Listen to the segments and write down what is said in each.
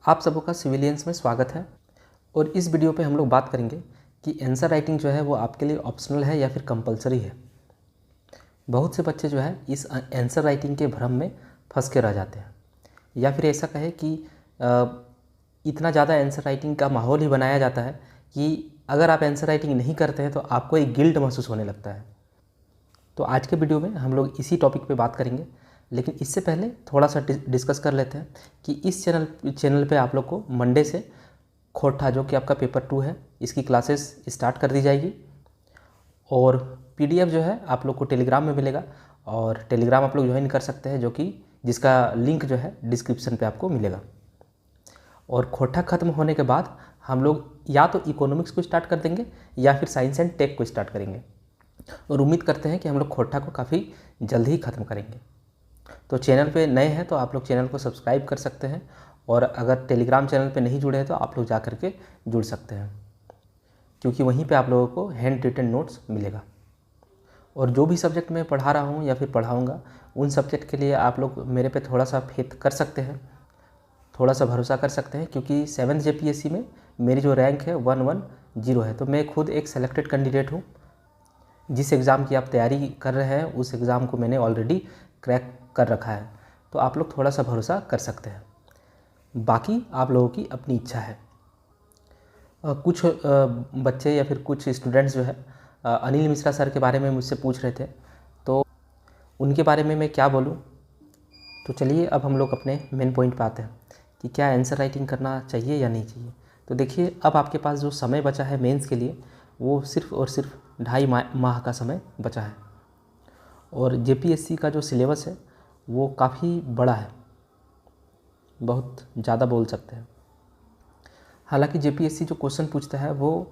आप सबों का सिविलियंस में स्वागत है। और इस वीडियो पे हम लोग बात करेंगे कि आंसर राइटिंग जो है वो आपके लिए ऑप्शनल है या फिर कंपलसरी है। बहुत से बच्चे जो है इस आंसर राइटिंग के भ्रम में फंस के रह जाते हैं, या फिर ऐसा कहे कि इतना ज़्यादा आंसर राइटिंग का माहौल ही बनाया जाता है कि अगर आप आंसर राइटिंग नहीं करते हैं तो आपको एक गिल्ट महसूस होने लगता है। तो आज के वीडियो में हम लोग इसी टॉपिक पे बात करेंगे, लेकिन इससे पहले थोड़ा सा डिस्कस कर लेते हैं कि इस चैनल पे आप लोग को मंडे से खोटा, जो कि आपका पेपर 2 है, इसकी क्लासेस स्टार्ट कर दी जाएगी। और पीडीएफ जो है आप लोग को टेलीग्राम में मिलेगा, और टेलीग्राम आप लोग ज्वाइन कर सकते हैं, जिसका लिंक जो है डिस्क्रिप्शन पे आपको मिलेगा। और खोटा ख़त्म होने के बाद हम लोग या तो इकोनॉमिक्स को स्टार्ट कर देंगे या फिर साइंस एंड टेक को स्टार्ट करेंगे, और उम्मीद करते हैं कि हम लोग खोटा को काफ़ी जल्द ही ख़त्म करेंगे। तो चैनल पे नए हैं तो आप लोग चैनल को सब्सक्राइब कर सकते हैं, और अगर टेलीग्राम चैनल पे नहीं जुड़े हैं तो आप लोग जा कर के जुड़ सकते हैं, क्योंकि वहीं पे आप लोगों को हैंड रिटन नोट्स मिलेगा। और जो भी सब्जेक्ट मैं पढ़ा रहा हूँ या फिर पढ़ाऊँगा, उन सब्जेक्ट के लिए आप लोग मेरे पे थोड़ा सा फेथ कर सकते हैं, थोड़ा सा भरोसा कर सकते हैं, क्योंकि 7th JPSC में मेरी जो रैंक है 110 है। तो मैं खुद एक सेलेक्टेड कैंडिडेट हूँ। जिस एग्ज़ाम की आप तैयारी कर रहे हैं उस एग्ज़ाम को मैंने ऑलरेडी क्रैक कर रखा है, तो आप लोग थोड़ा सा भरोसा कर सकते हैं। बाकी आप लोगों की अपनी इच्छा है। कुछ बच्चे या फिर कुछ स्टूडेंट्स जो है अनिल मिश्रा सर के बारे में मुझसे पूछ रहे थे, तो उनके बारे में मैं क्या बोलूं। तो चलिए अब हम लोग अपने मेन पॉइंट पे आते हैं कि क्या आंसर राइटिंग करना चाहिए या नहीं चाहिए। तो देखिए, अब आपके पास जो समय बचा है मेंस के लिए, वो सिर्फ और सिर्फ 2.5 माह का समय बचा है। और JPSC का जो सिलेबस है वो काफ़ी बड़ा है, बहुत ज़्यादा बोल सकते हैं। हालांकि JPSC जो क्वेश्चन पूछता है वो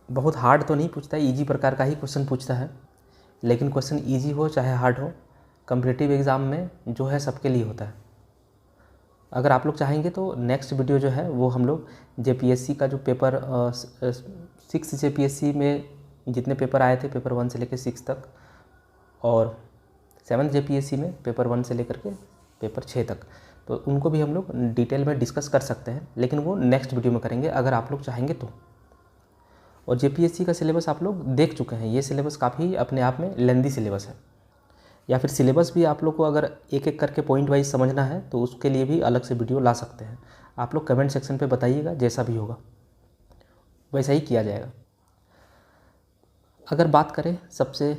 बहुत हार्ड तो नहीं पूछता है, ईजी प्रकार का ही क्वेश्चन पूछता है। लेकिन क्वेश्चन ईजी हो चाहे हार्ड हो, कॉम्पिटिटिव एग्ज़ाम में जो है सबके लिए होता है। अगर आप लोग चाहेंगे तो नेक्स्ट वीडियो जो है वो हम लोग JPSC का जो पेपर 6 JPSC में जितने पेपर आए थे, पेपर 1 से लेकर 6 तक, और 7th JPSC में पेपर 1 से लेकर के पेपर 6 तक, तो उनको भी हम लोग डिटेल में डिस्कस कर सकते हैं, लेकिन वो नेक्स्ट वीडियो में करेंगे अगर आप लोग चाहेंगे तो। और JPSC का सिलेबस आप लोग देख चुके हैं। ये सिलेबस काफ़ी अपने आप में लेंदी सिलेबस है, या फिर सिलेबस भी आप लोग को अगर एक एक करके पॉइंट वाइज समझना है तो उसके लिए भी अलग से वीडियो ला सकते हैं। आप लोग कमेंट सेक्शन पे बताइएगा, जैसा भी होगा वैसा ही किया जाएगा। अगर बात करें सबसे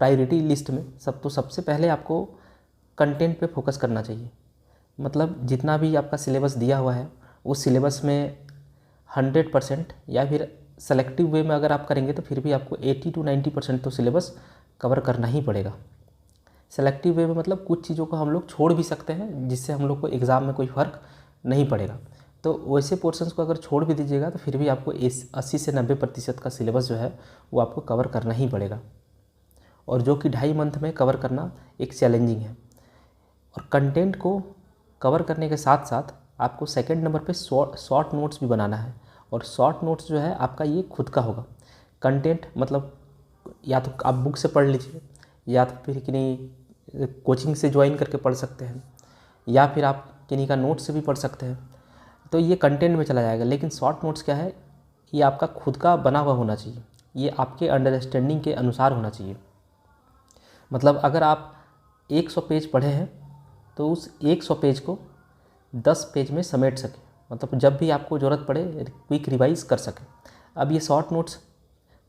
प्रायोरिटी लिस्ट में, सबसे पहले आपको कंटेंट पे फोकस करना चाहिए। मतलब जितना भी आपका सिलेबस दिया हुआ है उस सिलेबस में 100%, या फिर सेलेक्टिव वे में अगर आप करेंगे तो फिर भी आपको 80 to 90% तो सिलेबस कवर करना ही पड़ेगा। सेलेक्टिव वे में मतलब कुछ चीज़ों को हम लोग छोड़ भी सकते हैं, जिससे हम लोग को एग्ज़ाम में कोई फ़र्क नहीं पड़ेगा। तो वैसे पोर्शंस को अगर छोड़ भी दीजिएगा तो फिर भी आपको 80 से 90% का सिलेबस जो है वो आपको कवर करना ही पड़ेगा, और जो कि 2.5 मंथ में कवर करना एक चैलेंजिंग है। और कंटेंट को कवर करने के साथ साथ आपको सेकंड नंबर पे शॉर्ट नोट्स भी बनाना है। और शॉर्ट नोट्स जो है आपका ये खुद का होगा। कंटेंट मतलब या तो आप बुक से पढ़ लीजिए, या तो फिर किन्हीं कोचिंग से ज्वाइन करके पढ़ सकते हैं, या फिर आप किन्हीं का नोट से भी पढ़ सकते हैं। तो ये कंटेंट में चला जाएगा। लेकिन शॉर्ट नोट्स क्या है, ये आपका खुद का बना हुआ होना चाहिए, ये आपके अंडरस्टैंडिंग के अनुसार होना चाहिए। मतलब अगर आप 100 पेज पढ़े हैं तो उस 100 पेज को 10 पेज में समेट सके, मतलब जब भी आपको ज़रूरत पड़े क्विक रिवाइज कर सके। अब ये शॉर्ट नोट्स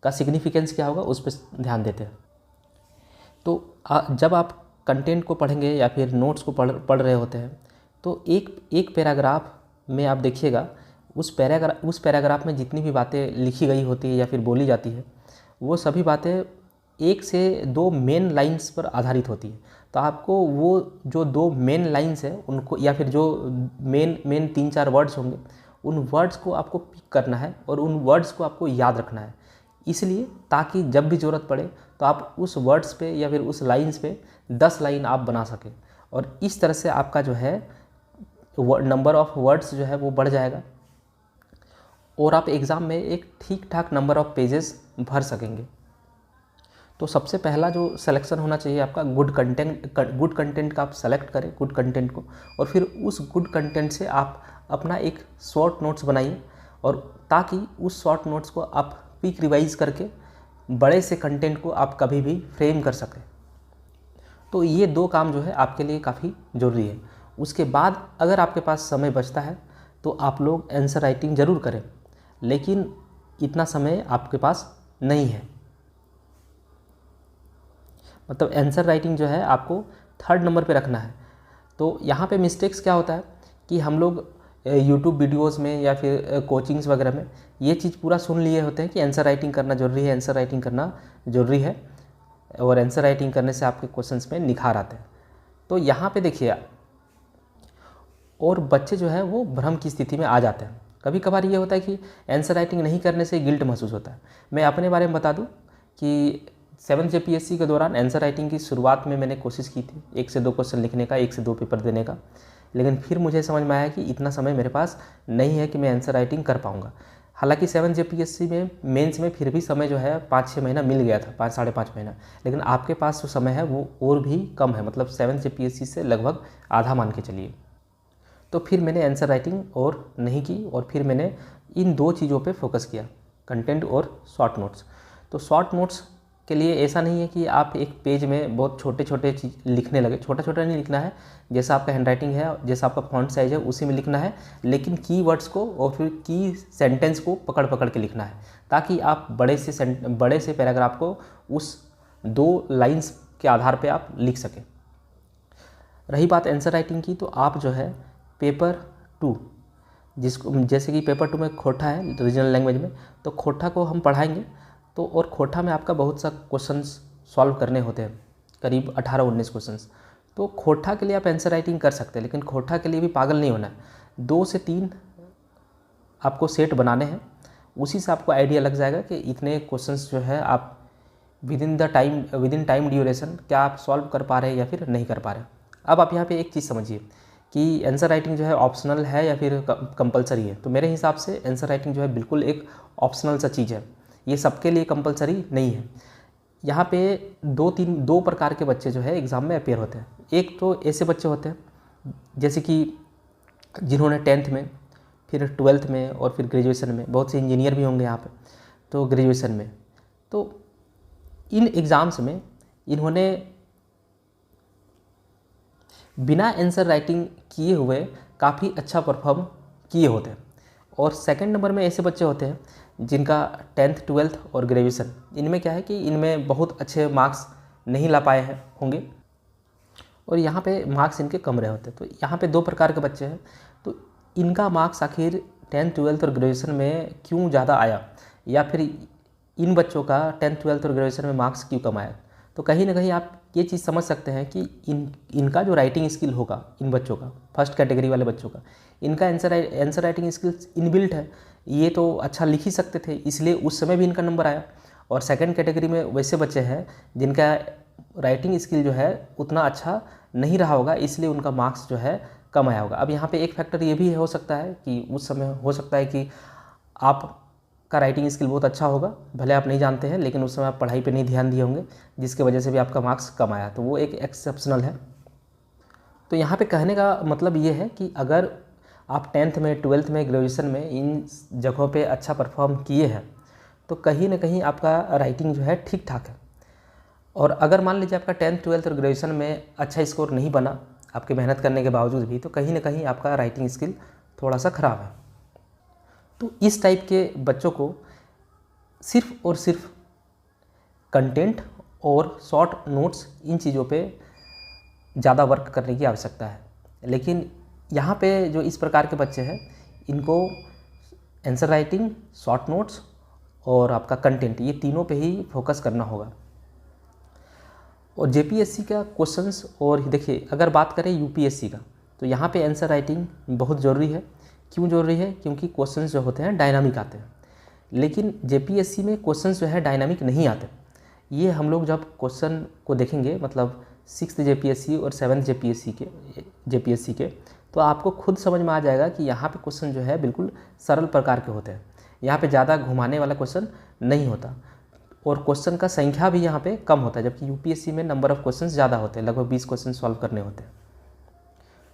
का सिग्निफिकेंस क्या होगा उस पर ध्यान देते हैं। तो जब आप कंटेंट को पढ़ेंगे या फिर नोट्स को पढ़ रहे होते हैं, तो एक पैराग्राफ में आप देखिएगा, उस पैराग्राफ में जितनी भी बातें लिखी गई होती है या फिर बोली जाती है, वो सभी बातें 1 से 2 मेन लाइंस पर आधारित होती है। तो आपको वो जो 2 मेन लाइंस है उनको, या फिर जो मेन 3-4 वर्ड्स होंगे, उन वर्ड्स को आपको पिक करना है और उन वर्ड्स को आपको याद रखना है। इसलिए ताकि जब भी ज़रूरत पड़े तो आप उस वर्ड्स पे या फिर उस लाइंस पे 10 लाइन आप बना सकें, और इस तरह से आपका जो है नंबर ऑफ़ वर्ड्स जो है वो बढ़ जाएगा, और आप एग्ज़ाम में एक ठीक ठाक नंबर ऑफ़ पेजेस भर सकेंगे। तो सबसे पहला जो सिलेक्शन होना चाहिए आपका गुड कंटेंट का आप सेलेक्ट करें गुड कंटेंट को, और फिर उस गुड कंटेंट से आप अपना एक शॉर्ट नोट्स बनाइए, और ताकि उस शॉर्ट नोट्स को आप क्विक रिवाइज करके बड़े से कंटेंट को आप कभी भी फ्रेम कर सकें। तो ये 2 काम जो है आपके लिए काफ़ी ज़रूरी है। उसके बाद अगर आपके पास समय बचता है तो आप लोग आंसर राइटिंग ज़रूर करें, लेकिन इतना समय आपके पास नहीं है। मतलब आंसर राइटिंग जो है आपको 3rd नंबर पे रखना है। तो यहाँ पे मिस्टेक्स क्या होता है कि हम लोग यूट्यूब वीडियोस में या फिर कोचिंग्स वगैरह में ये चीज़ पूरा सुन लिए होते हैं कि आंसर राइटिंग करना ज़रूरी है, आंसर राइटिंग करना ज़रूरी है, और आंसर राइटिंग करने से आपके क्वेश्चंस में निखार आते हैं। तो यहाँ पे देखिए, और बच्चे जो है वो भ्रम की स्थिति में आ जाते हैं। कभी कभार ये होता है कि आंसर राइटिंग नहीं करने से गिल्ट महसूस होता है। मैं अपने बारे में बता दूं कि 7th JPSC के दौरान आंसर राइटिंग की शुरुआत में मैंने कोशिश की थी 1 से 2 क्वेश्चन लिखने का, 1 से 2 पेपर देने का, लेकिन फिर मुझे समझ में आया कि इतना समय मेरे पास नहीं है कि मैं आंसर राइटिंग कर पाऊँगा। हालांकि 7th JPSC में मेंस में फिर भी समय जो है 5-6 महीना मिल गया था, 5 साढ़े 5 महीना, लेकिन आपके पास जो समय है वो और भी कम है, मतलब 7th JPSC से लगभग आधा मान के चलिए। तो फिर मैंने आंसर राइटिंग और नहीं की, और फिर मैंने इन 2 चीज़ों पे फोकस किया, कंटेंट और शॉर्ट नोट्स। तो शॉर्ट नोट्स के लिए ऐसा नहीं है कि आप एक पेज में बहुत छोटे छोटे चीज़ लिखने लगे, छोटा छोटा नहीं लिखना है, जैसा आपका हैंडराइटिंग है, जैसा आपका फॉन्ट साइज है उसी में लिखना है, लेकिन कीवर्ड्स को और फिर की सेंटेंस को पकड़ पकड़ के लिखना है, ताकि आप बड़े से पैराग्राफ को उस 2 लाइन्स के आधार पर आप लिख सकें। रही बात आंसर राइटिंग की, तो आप जो है पेपर 2, जिसको जैसे कि पेपर 2 में खोटा है रीजनल लैंग्वेज में, तो खोटा को हम पढ़ाएंगे। तो और खोटा में आपका बहुत सा क्वेश्चंस सॉल्व करने होते हैं, करीब 18-19 क्वेश्चंस। तो खोटा के लिए आप आंसर राइटिंग कर सकते हैं, लेकिन खोटा के लिए भी पागल नहीं होना है। 2 से 3 आपको सेट बनाने हैं, उसी से आपको आइडिया लग जाएगा कि इतने क्वेश्चंस जो है आप विद इन टाइम ड्यूरेशन क्या आप सॉल्व कर पा रहे हैं या फिर नहीं कर पा रहे। अब आप यहाँ पे एक चीज़ समझिए कि आंसर राइटिंग जो है ऑप्शनल है या फिर कंपलसरी है। तो मेरे हिसाब से आंसर राइटिंग जो है बिल्कुल एक ऑप्शनल सा चीज़ है, ये सबके लिए कंपलसरी नहीं है। यहाँ पे 2 प्रकार के बच्चे जो है एग्ज़ाम में अपेयर होते हैं। एक तो ऐसे बच्चे होते हैं जैसे कि जिन्होंने 10th में, फिर 12th में और फिर ग्रेजुएशन में, बहुत से इंजीनियर भी होंगे यहाँ पे, तो ग्रेजुएशन में, तो इन एग्ज़ाम्स में इन्होंने बिना आंसर राइटिंग किए हुए काफ़ी अच्छा परफॉर्म किए होते हैं। और सेकंड नंबर में ऐसे बच्चे होते हैं जिनका 10th 12th और ग्रेजुएशन, इनमें क्या है कि इनमें बहुत अच्छे मार्क्स नहीं ला पाए हैं होंगे, और यहाँ पे मार्क्स इनके कम रहे होते हैं। तो यहाँ पे 2 प्रकार के बच्चे हैं। तो इनका मार्क्स आखिर 10th 12th और ग्रेजुएशन में क्यों ज़्यादा आया, या फिर इन बच्चों का 10th 12th और ग्रेजुएशन में मार्क्स क्यों कम आया। तो कहीं ना कहीं आप ये चीज़ समझ सकते हैं कि इनका जो राइटिंग स्किल होगा, इन बच्चों का, फर्स्ट कैटेगरी वाले बच्चों का, इनका आंसर राइटिंग स्किल्स इनबिल्ट है, ये तो अच्छा लिख ही सकते थे, इसलिए उस समय भी इनका नंबर आया। और सेकंड कैटेगरी में वैसे बच्चे हैं जिनका राइटिंग स्किल जो है उतना अच्छा नहीं रहा होगा, इसलिए उनका मार्क्स जो है कम आया होगा। अब यहाँ पे एक फैक्टर ये भी हो सकता है कि उस समय हो सकता है कि आपका राइटिंग स्किल बहुत अच्छा होगा, भले आप नहीं जानते हैं, लेकिन उस समय आप पढ़ाई पे नहीं ध्यान दिए होंगे, जिसके वजह से भी आपका मार्क्स कम आया, तो वो एक एक्सेप्शनल है। तो यहाँ पे कहने का मतलब ये है कि अगर आप 10th में, 12th में, ग्रेजुएशन में इन जगहों पे अच्छा परफॉर्म किए हैं, तो कहीं ना कहीं आपका राइटिंग जो है ठीक ठाक है। और अगर मान लीजिए आपका 10th 12th और ग्रेजुएशन में अच्छा स्कोर नहीं बना आपके मेहनत करने के बावजूद भी, तो कहीं ना कहीं आपका राइटिंग स्किल थोड़ा सा ख़राब है। तो इस टाइप के बच्चों को सिर्फ और सिर्फ कंटेंट और शॉर्ट नोट्स, इन चीज़ों पे ज़्यादा वर्क करने की आवश्यकता है। लेकिन यहाँ पे जो इस प्रकार के बच्चे हैं, इनको आंसर राइटिंग, शॉर्ट नोट्स और आपका कंटेंट, ये तीनों पे ही फोकस करना होगा। और जेपीएससी का क्वेश्चंस, और देखिए अगर बात करें यूपीएससी का, तो यहाँ पे आंसर राइटिंग बहुत ज़रूरी है। क्यों ज़रूरी है? क्योंकि क्वेश्चंस जो होते हैं डायनामिक आते हैं, लेकिन जेपीएससी में क्वेश्चंस जो है डायनामिक नहीं आते। ये हम लोग जब क्वेश्चन को देखेंगे, मतलब 6th जेपीएससी और 7th जेपीएससी के, तो आपको खुद समझ में आ जाएगा कि यहाँ पे क्वेश्चन जो है बिल्कुल सरल प्रकार के होते हैं। यहाँ पे ज़्यादा घुमाने वाला क्वेश्चन नहीं होता, और क्वेश्चन का संख्या भी यहाँ पे कम होता है, जबकि यूपीएससी में नंबर ऑफ़ क्वेश्चन ज़्यादा होते हैं, लगभग 20 क्वेश्चन सॉल्व करने होते हैं।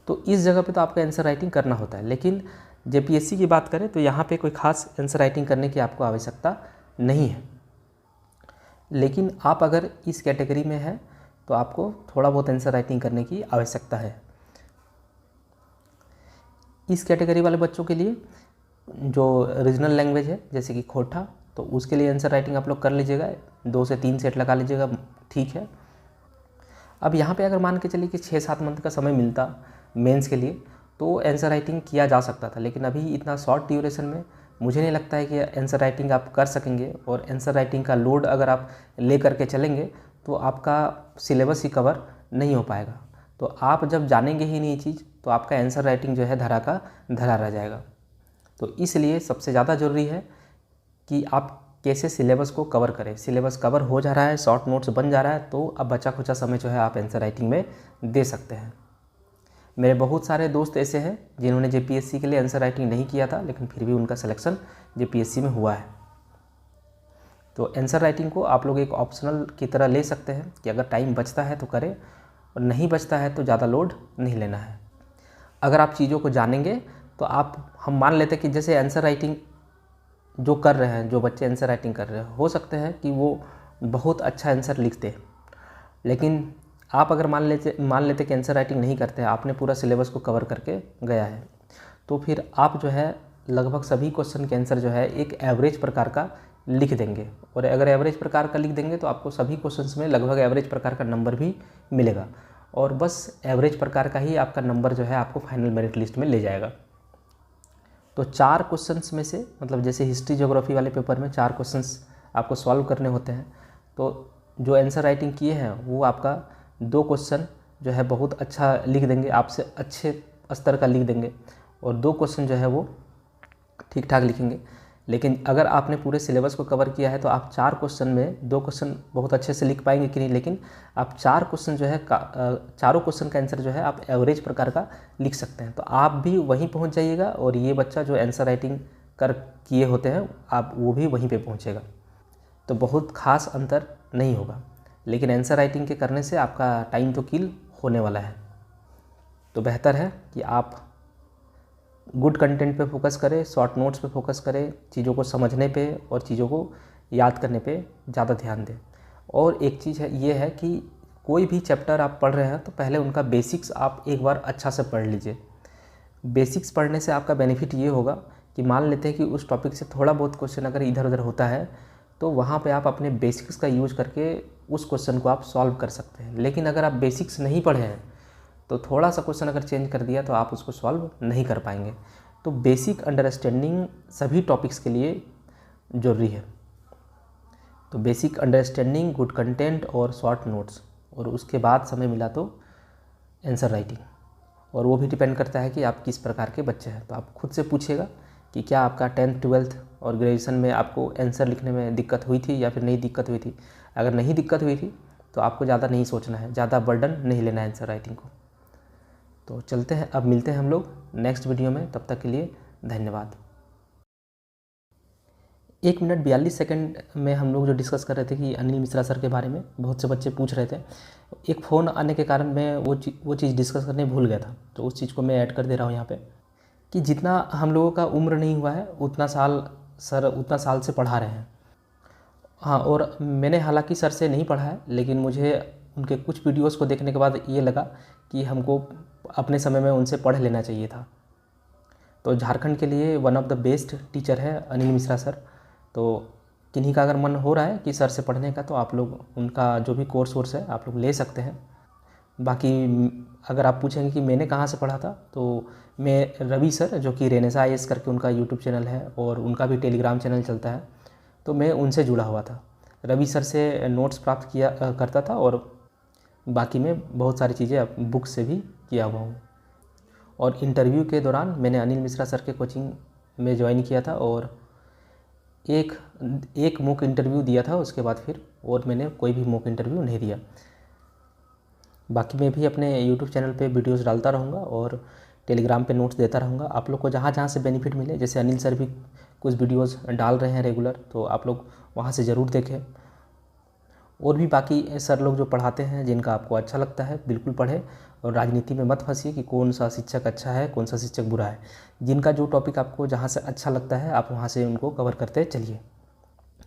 तो इस जगह पे तो आपका आंसर राइटिंग करना होता है। लेकिन जेपीएससी की बात करें तो यहाँ पे कोई खास आंसर राइटिंग करने की आपको आवश्यकता नहीं है, लेकिन आप अगर इस कैटेगरी में हैं तो आपको थोड़ा बहुत आंसर राइटिंग करने की आवश्यकता है। इस कैटेगरी वाले बच्चों के लिए जो रीजनल लैंग्वेज है जैसे कि खोटा, तो उसके लिए आंसर राइटिंग आप लोग कर लीजिएगा, 2 से 3 सेट लगा लीजिएगा, ठीक है। अब यहाँ पे अगर मान के चलिए कि 6-7 मंथ का समय मिलता मेंस के लिए तो आंसर राइटिंग किया जा सकता था, लेकिन अभी इतना शॉर्ट ड्यूरेशन में मुझे नहीं लगता है कि आंसर राइटिंग आप कर सकेंगे। और आंसर राइटिंग का लोड अगर आप ले करके चलेंगे तो आपका सिलेबस ही कवर नहीं हो पाएगा। तो आप जब जानेंगे ही नहीं चीज़ तो आपका आंसर राइटिंग जो है धरा का धरा रह जाएगा। तो इसलिए सबसे ज़्यादा ज़रूरी है कि आप कैसे सिलेबस को कवर करें। सिलेबस कवर हो जा रहा है, शॉर्ट नोट्स बन जा रहा है, तो अब बचा खुचा समय जो है आप आंसर राइटिंग में दे सकते हैं। मेरे बहुत सारे दोस्त ऐसे हैं जिन्होंने जेपीएससी के लिए आंसर राइटिंग नहीं किया था, लेकिन फिर भी उनका सिलेक्शन जेपीएससी में हुआ है। तो आंसर राइटिंग को आप लोग एक ऑप्शनल की तरह ले सकते हैं कि अगर टाइम बचता है तो करें, और नहीं बचता है तो ज़्यादा लोड नहीं लेना है। अगर आप चीज़ों को जानेंगे तो हम मान लेते हैं कि जैसे आंसर राइटिंग जो कर रहे हैं, जो बच्चे आंसर राइटिंग कर रहे हैं, हो सकते हैं कि वो बहुत अच्छा आंसर लिखते हैं, लेकिन आप अगर मान लेते कि आंसर राइटिंग नहीं करते हैं, आपने पूरा सिलेबस को कवर करके गया है, तो फिर आप जो है लगभग सभी क्वेश्चन के आंसर जो है एक एवरेज प्रकार का लिख देंगे। और अगर एवरेज प्रकार का लिख देंगे तो आपको सभी क्वेश्चंस में लगभग एवरेज प्रकार का नंबर भी मिलेगा, और बस एवरेज प्रकार का ही आपका नंबर जो है आपको फाइनल मेरिट लिस्ट में ले जाएगा। तो 4 क्वेश्चंस में से, मतलब जैसे हिस्ट्री ज्योग्राफी वाले पेपर में 4 क्वेश्चंस आपको सॉल्व करने होते हैं, तो जो आंसर राइटिंग किए हैं वो आपका 2 क्वेश्चन जो है बहुत अच्छा लिख देंगे, आपसे अच्छे स्तर का लिख देंगे, और 2 क्वेश्चन जो है वो ठीक ठाक लिखेंगे। लेकिन अगर आपने पूरे सिलेबस को कवर किया है तो आप 4 क्वेश्चन में 2 क्वेश्चन बहुत अच्छे से लिख पाएंगे कि नहीं, लेकिन आप 4 क्वेश्चन जो है चारों क्वेश्चन का आंसर जो है आप एवरेज प्रकार का लिख सकते हैं। तो आप भी वहीं पहुंच जाइएगा, और ये बच्चा जो आंसर राइटिंग कर किए होते हैं आप वो भी वहीं पे पहुंचेगा। तो बहुत खास अंतर नहीं होगा, लेकिन आंसर राइटिंग के करने से आपका टाइम तो किल होने वाला है। तो बेहतर है कि आप गुड कंटेंट पे फोकस करें, शॉर्ट नोट्स पे फोकस करें, चीज़ों को समझने पे और चीज़ों को याद करने पे ज़्यादा ध्यान दें। और एक चीज़ है ये है कि कोई भी चैप्टर आप पढ़ रहे हैं तो पहले उनका बेसिक्स आप एक बार अच्छा से पढ़ लीजिए। बेसिक्स पढ़ने से आपका बेनिफिट ये होगा कि मान लेते हैं कि उस टॉपिक से थोड़ा बहुत क्वेश्चन अगर इधर उधर होता है तो वहाँ पे आप अपने बेसिक्स का यूज करके उस क्वेश्चन को आप सॉल्व कर सकते हैं। लेकिन अगर आप बेसिक्स नहीं पढ़े हैं तो थोड़ा सा क्वेश्चन अगर चेंज कर दिया तो आप उसको सॉल्व नहीं कर पाएंगे। तो बेसिक अंडरस्टैंडिंग सभी टॉपिक्स के लिए ज़रूरी है। तो बेसिक अंडरस्टैंडिंग, गुड कंटेंट और शॉर्ट नोट्स, और उसके बाद समय मिला तो आंसर राइटिंग। और वो भी डिपेंड करता है कि आप किस प्रकार के बच्चे हैं। तो आप खुद से पूछिएगा कि क्या आपका 10th 12th और ग्रेजुएशन में आपको आंसर लिखने में दिक्कत हुई थी या फिर नहीं दिक्कत हुई थी। अगर नहीं दिक्कत हुई थी तो आपको ज़्यादा नहीं सोचना है, ज़्यादा बर्डन नहीं लेना है आंसर राइटिंग को। तो चलते हैं, अब मिलते हैं हम लोग नेक्स्ट वीडियो में। तब तक के लिए धन्यवाद। 1 मिनट 42 सेकंड में हम लोग जो डिस्कस कर रहे थे कि अनिल मिश्रा सर के बारे में बहुत से बच्चे पूछ रहे थे। एक फ़ोन आने के कारण मैं वो चीज़ डिस्कस करने भूल गया था, तो उस चीज़ को मैं ऐड कर दे रहा हूँ यहाँ पे कि जितना हम लोगों का उम्र नहीं हुआ है उतना साल से पढ़ा रहे हैं। हाँ, और मैंने हालांकि सर से नहीं पढ़ा है, लेकिन मुझे उनके कुछ वीडियोस को देखने के बाद ये लगा कि हमको अपने समय में उनसे पढ़ लेना चाहिए था। तो झारखंड के लिए one of the best teacher है अनिल मिश्रा सर। तो किन्हीं का अगर मन हो रहा है कि सर से पढ़ने का तो आप लोग उनका जो भी कोर्स है आप लोग ले सकते हैं। बाकी अगर आप पूछेंगे कि मैंने कहाँ से पढ़ा था, तो मैं रवि सर, जो कि रेनेसा IAS करके उनका यूट्यूब चैनल है और उनका भी टेलीग्राम चैनल चलता है, तो मैं उनसे जुड़ा हुआ था। रवि सर से नोट्स प्राप्त किया करता था, और बाकी मैं बहुत सारी चीज़ें बुक से भी किया हुआ हूँ। और इंटरव्यू के दौरान मैंने अनिल मिश्रा सर के कोचिंग में ज्वाइन किया था, और एक मॉक इंटरव्यू दिया था उसके बाद फिर, और मैंने कोई भी मॉक इंटरव्यू नहीं दिया। बाकी मैं भी अपने यूट्यूब चैनल पे वीडियोस डालता रहूँगा और टेलीग्राम पे नोट्स देता रहूँगा। आप लोग को जहाँ जहाँ से बेनिफिट मिले, जैसे अनिल सर भी कुछ वीडियोस डाल रहे हैं रेगुलर, तो आप लोग वहाँ से ज़रूर देखें। और भी बाकी सर लोग जो पढ़ाते हैं जिनका आपको अच्छा लगता है बिल्कुल पढ़ें, और राजनीति में मत फंसिए कि कौन सा शिक्षक अच्छा है, कौन सा शिक्षक बुरा है। जिनका जो टॉपिक आपको जहाँ से अच्छा लगता है आप वहाँ से उनको कवर करते चलिए।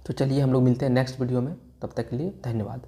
तो चलिए हम लोग मिलते हैं नेक्स्ट वीडियो में, तब तक के लिए धन्यवाद।